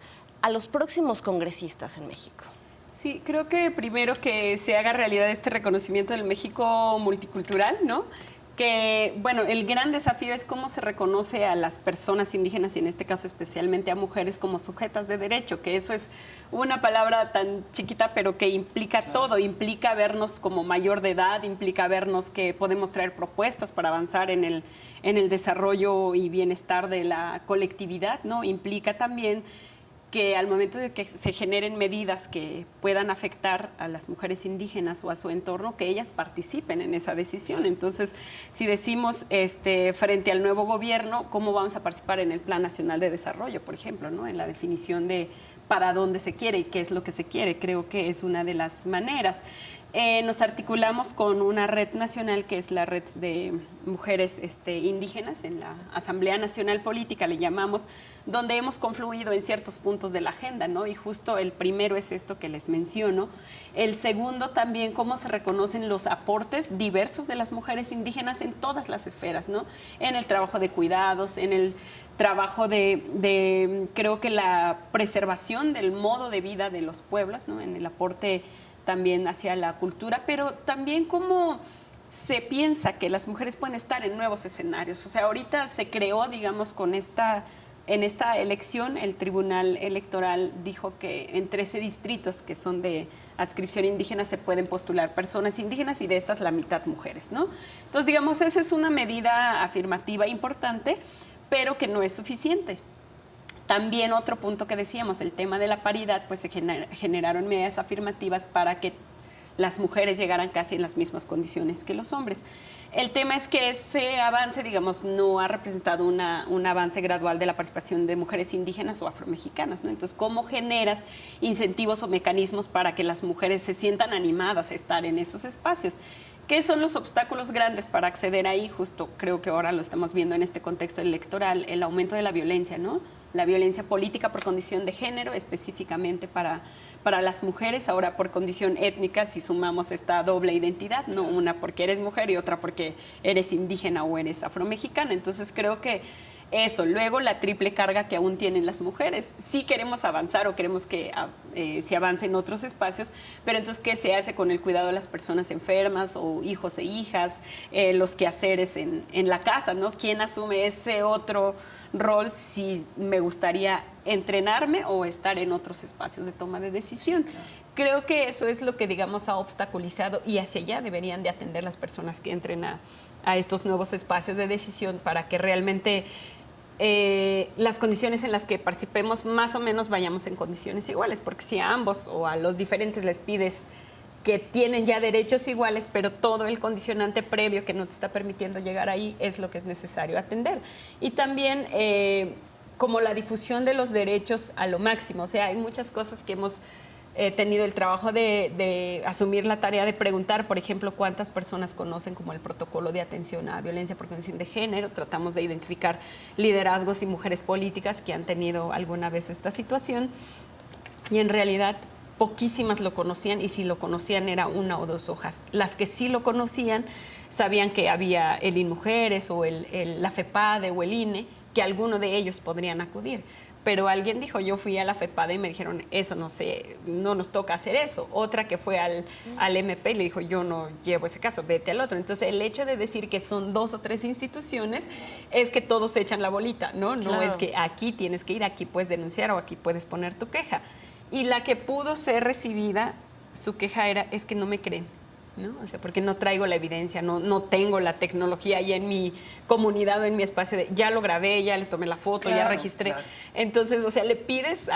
a los próximos congresistas en México? Sí, creo que primero que se haga realidad este reconocimiento del México multicultural, ¿no? Que, bueno, el gran desafío es cómo se reconoce a las personas indígenas y en este caso especialmente a mujeres como sujetas de derecho, que eso es una palabra tan chiquita pero que implica todo, implica vernos como mayor de edad, implica vernos que podemos traer propuestas para avanzar en el desarrollo y bienestar de la colectividad, ¿no? Implica también que al momento de que se generen medidas que puedan afectar a las mujeres indígenas o a su entorno, que ellas participen en esa decisión. Entonces, si decimos frente al nuevo gobierno, ¿cómo vamos a participar en el Plan Nacional de Desarrollo, por ejemplo, ¿no? En la definición de para dónde se quiere y qué es lo que se quiere? Creo que es una de las maneras. Nos articulamos con una red nacional que es la red de mujeres indígenas en la Asamblea Nacional Política, le llamamos, donde hemos confluido en ciertos puntos de la agenda, ¿no? Y justo el primero es esto que les menciono. El segundo también, cómo se reconocen los aportes diversos de las mujeres indígenas en todas las esferas, ¿no? En el trabajo de cuidados, en el trabajo de creo que la preservación del modo de vida de los pueblos, ¿no? En el aporte también hacia la cultura, pero también cómo se piensa que las mujeres pueden estar en nuevos escenarios. O sea, ahorita se creó, digamos, en esta elección, el Tribunal Electoral dijo que en 13 distritos que son de adscripción indígena se pueden postular personas indígenas y de estas la mitad mujeres, ¿no? Entonces, digamos, esa es una medida afirmativa importante, pero que no es suficiente. También otro punto que decíamos, el tema de la paridad, pues se generaron medidas afirmativas para que las mujeres llegaran casi en las mismas condiciones que los hombres. El tema es que ese avance, digamos, no ha representado un avance gradual de la participación de mujeres indígenas o afromexicanas, ¿no? Entonces, ¿cómo generas incentivos o mecanismos para que las mujeres se sientan animadas a estar en esos espacios? ¿Qué son los obstáculos grandes para acceder ahí? Justo creo que ahora lo estamos viendo en este contexto electoral, el aumento de la violencia, ¿no? La violencia política por condición de género, específicamente para las mujeres, ahora por condición étnica, si sumamos esta doble identidad, ¿no? Una porque eres mujer y otra porque eres indígena o eres afromexicana. Entonces creo que eso, luego la triple carga que aún tienen las mujeres. Sí queremos avanzar o queremos que se avance en otros espacios, pero entonces, ¿qué se hace con el cuidado de las personas enfermas o hijos e hijas, los quehaceres en la casa, ¿no? ¿Quién asume ese otro rol si me gustaría entrenarme o estar en otros espacios de toma de decisión? Creo que eso es lo que, digamos, ha obstaculizado y hacia allá deberían de atender las personas que entren a estos nuevos espacios de decisión para que realmente las condiciones en las que participemos más o menos vayamos en condiciones iguales, porque si a ambos o a los diferentes les pides que tienen ya derechos iguales, pero todo el condicionante previo que no te está permitiendo llegar ahí es lo que es necesario atender. Y también como la difusión de los derechos a lo máximo. O sea, hay muchas cosas que hemos tenido el trabajo de asumir la tarea de preguntar, por ejemplo, cuántas personas conocen como el protocolo de atención a violencia por condición de género. Tratamos de identificar liderazgos y mujeres políticas que han tenido alguna vez esta situación y en realidad poquísimas lo conocían, y si lo conocían era 1 o 2 hojas. Las que sí lo conocían sabían que había el INMujeres o la FEPADE o el INE, que alguno de ellos podrían acudir. pero alguien dijo, yo fui a la FEPADE y me dijeron, eso no nos toca hacer eso. Otra que fue al MP y le dijo, yo no llevo ese caso, vete al otro. Entonces, el hecho de decir que son 2 o 3 instituciones es que todos se echan la bolita, ¿no? No es que aquí tienes que ir, aquí puedes denunciar o aquí puedes poner tu queja. Y la que pudo ser recibida, su queja es que no me creen, ¿no? O sea, porque no traigo la evidencia, no tengo la tecnología ahí en mi comunidad o en mi espacio de ya lo grabé, ya le tomé la foto, ya registré. Claro. Entonces, o sea, le pides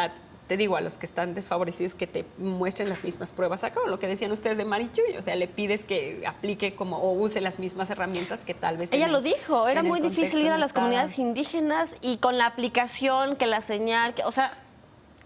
te digo, a los que están desfavorecidos que te muestren las mismas pruebas acá, o lo que decían ustedes de Marichuy, o sea, le pides que aplique o use las mismas herramientas que tal vez... Ella lo dijo, era muy difícil ir a las comunidades indígenas y con la aplicación, que la señal, o sea,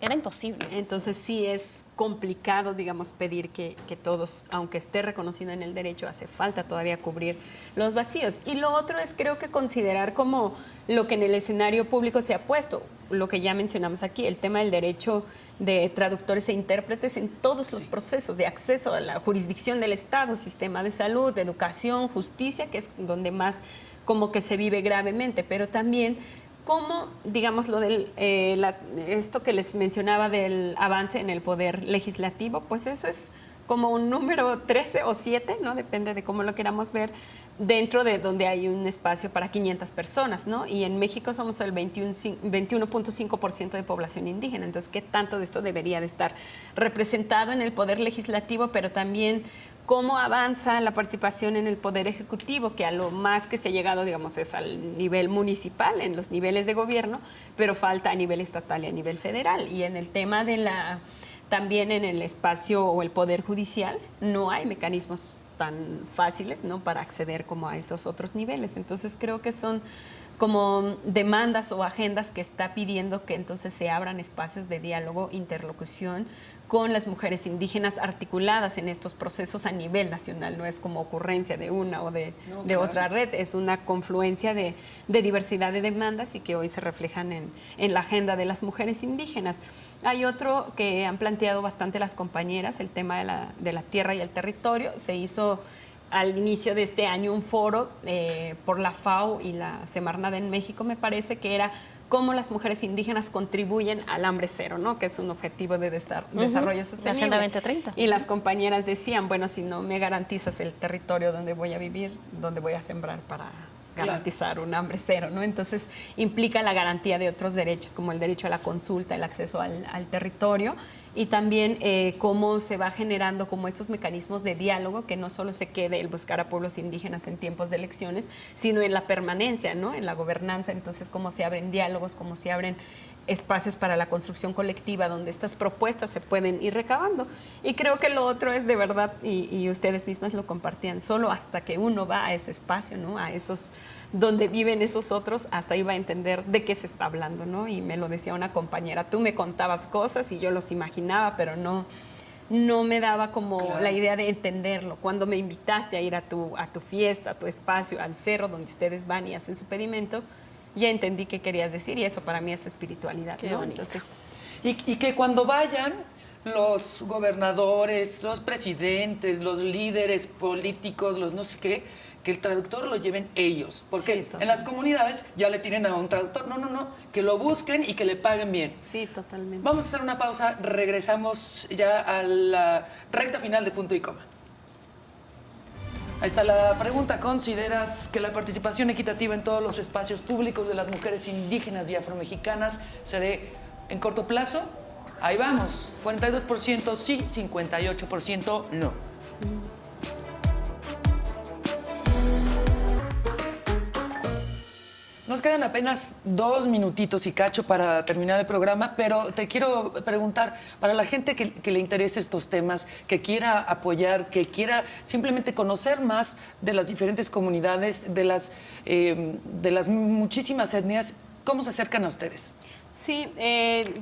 era imposible. Entonces sí es complicado, digamos, pedir que todos, aunque esté reconocido en el derecho, hace falta todavía cubrir los vacíos. Y lo otro es, creo que considerar como lo que en el escenario público se ha puesto, lo que ya mencionamos aquí, el tema del derecho de traductores e intérpretes en todos los procesos de acceso a la jurisdicción del Estado, sistema de salud, de educación, justicia, que es donde más como que se vive gravemente, pero también cómo, digamos, esto que les mencionaba del avance en el poder legislativo, pues eso es como un número 13 o 7, ¿no? Depende de cómo lo queramos ver, dentro de donde hay un espacio para 500 personas, ¿no? Y en México somos el 21.5% de población indígena. Entonces, ¿qué tanto de esto debería de estar representado en el poder legislativo, pero también cómo avanza la participación en el poder ejecutivo, que a lo más que se ha llegado, digamos, es al nivel municipal, en los niveles de gobierno, pero falta a nivel estatal y a nivel federal? Y en el tema de también en el espacio o el poder judicial, no hay mecanismos tan fáciles, ¿no?, para acceder como a esos otros niveles. Entonces creo que son como demandas o agendas que está pidiendo que entonces se abran espacios de diálogo, interlocución con las mujeres indígenas articuladas en estos procesos a nivel nacional. No es como ocurrencia de una o de otra red, es una confluencia de diversidad de demandas y que hoy se reflejan en la agenda de las mujeres indígenas. Hay otro que han planteado bastante las compañeras, el tema de la tierra y el territorio. Se hizo al inicio de este año un foro por la FAO y la Semarnat en México, me parece, que era cómo las mujeres indígenas contribuyen al hambre cero, ¿no?, que es un objetivo de desarrollo sostenible. La Agenda 2030. Y las compañeras decían, bueno, si no me garantizas el territorio donde voy a vivir, donde voy a sembrar para garantizar un hambre cero, ¿no? Entonces implica la garantía de otros derechos, como el derecho a la consulta, el acceso al territorio, y también cómo se va generando como estos mecanismos de diálogo, que no solo se quede el buscar a pueblos indígenas en tiempos de elecciones, sino en la permanencia, ¿no?, en la gobernanza. Entonces, cómo se abren diálogos, cómo se abren espacios para la construcción colectiva donde estas propuestas se pueden ir recabando. Y creo que lo otro es de verdad, y ustedes mismas lo compartían, solo hasta que uno va a ese espacio, ¿no?, a esos donde viven esos otros, hasta iba a entender de qué se está hablando, ¿no? Y me lo decía una compañera, tú me contabas cosas y yo los imaginaba, pero no me daba como la idea de entenderlo. Cuando me invitaste a ir a tu fiesta, a tu espacio, al cerro donde ustedes van y hacen su pedimento, ya entendí qué querías decir, y eso para mí es espiritualidad, ¿no? Entonces, y que cuando vayan los gobernadores, los presidentes, los líderes políticos, los no sé qué, que el traductor lo lleven ellos, porque en las comunidades ya le tienen a un traductor. No, que lo busquen y que le paguen bien. Sí, totalmente. Vamos a hacer una pausa, regresamos ya a la recta final de Punto y Coma. Ahí está la pregunta. ¿Consideras que la participación equitativa en todos los espacios públicos de las mujeres indígenas y afromexicanas se dé en corto plazo? Ahí vamos. 42% sí, 58% no. Nos quedan apenas 2 minutitos y cacho para terminar el programa, pero te quiero preguntar, para la gente que le interese estos temas, que quiera apoyar, que quiera simplemente conocer más de las diferentes comunidades, de las muchísimas etnias, ¿cómo se acercan a ustedes? Sí,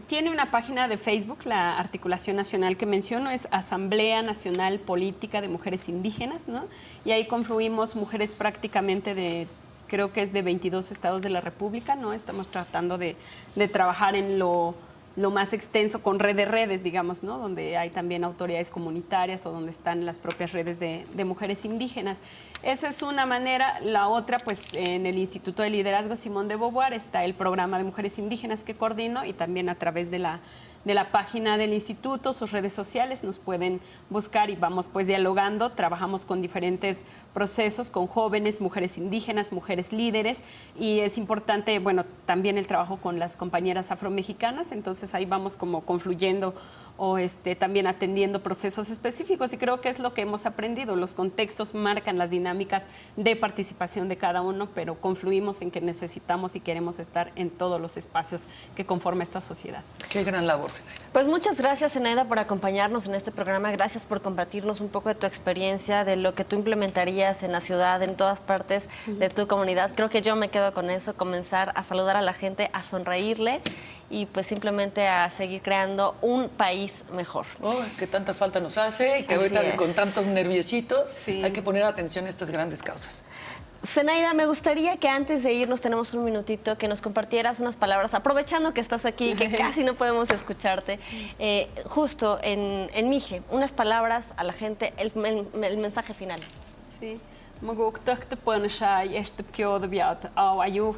tiene una página de Facebook, la articulación nacional que menciono, es Asamblea Nacional Política de Mujeres Indígenas, ¿no? Y ahí confluimos mujeres prácticamente creo que es de 22 estados de la República, ¿no? Estamos tratando de trabajar en lo lo más extenso con red de redes, digamos, ¿no? Donde hay también autoridades comunitarias o donde están las propias redes de mujeres indígenas. Eso es una manera. La otra, pues en el Instituto de Liderazgo Simón de Beauvoir está el programa de mujeres indígenas que coordino, y también a través de la página del instituto, sus redes sociales, nos pueden buscar y vamos pues dialogando. Trabajamos con diferentes procesos, con jóvenes, mujeres indígenas, mujeres líderes, y es importante, bueno, también el trabajo con las compañeras afromexicanas. Entonces ahí vamos como confluyendo o también atendiendo procesos específicos, y creo que es lo que hemos aprendido. Los contextos marcan las dinámicas de participación de cada uno, pero confluimos en que necesitamos y queremos estar en todos los espacios que conforma esta sociedad. Qué gran labor. Pues muchas gracias, Zenaida, por acompañarnos en este programa. Gracias por compartirnos un poco de tu experiencia, de lo que tú implementarías en la ciudad, en todas partes de tu comunidad. Creo que yo me quedo con eso, comenzar a saludar a la gente, a sonreírle y pues simplemente a seguir creando un país mejor. Oh, que tanta falta nos hace y que Así ahorita es. con tantos nerviecitos Sí. hay que poner atención a estas grandes causas. Zenaida, me gustaría que antes de irnos, tenemos un minutito, que nos compartieras unas palabras, aprovechando que estás aquí, que casi no podemos escucharte, justo en Mije, unas palabras a la gente, el mensaje final. Sí. Magugtak te ponesha este pio de biat au ayu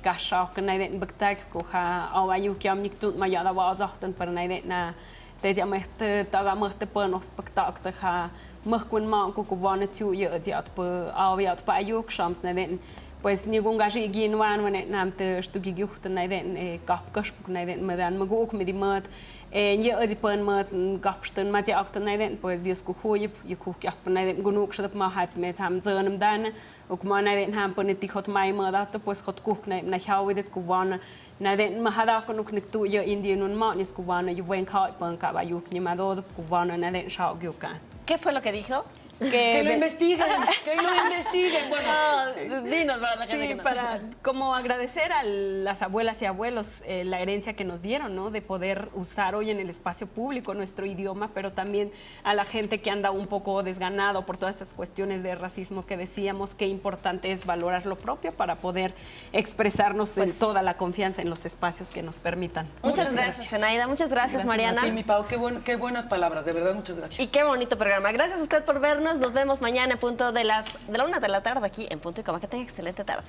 kasha que naide baktak ko ha au ayu kiam niktut mayada wa zachten per naide na te jamete tagamete ponos baktak te ha mahkun ma ko wana tu ye diat pe au biat pa ayu shams naide pues ningún gaji ginwan when nam te stugi gucht naide kap kaspuk naide medan maguk medimat je adi pen mat gapsten mat ja akten naide pues dios ku hoyip je ku kap naide gunuk shadap ma hat met ham zanam dan ook ma naide ham pen ti hot mai ma dat pues hot ku naide na hawit ku wana naide ma hada ku nuk nik tu je indian un ma nis ku wana je wen ka pen ka ba yuk ni ma do ku wana naide shau gyuka. ¿Qué fue lo que dijo? Que lo investiguen, que lo investiguen. Bueno, Dinos para la gente Sí, que no. para como agradecer a las abuelas y abuelos la herencia que nos dieron, ¿no? De poder usar hoy en el espacio público nuestro idioma, pero también a la gente que anda un poco desganado por todas estas cuestiones de racismo que decíamos, qué importante es valorar lo propio para poder expresarnos en toda la confianza en los espacios que nos permitan. Muchas gracias, Zenaida. Muchas gracias, Mariana. Y mi Pau, qué buenas palabras, de verdad, muchas gracias. Y qué bonito programa. Gracias a usted por vernos. Nos vemos mañana a punto de la 1 de la tarde aquí en Punto y Coma. Que tenga excelente tarde.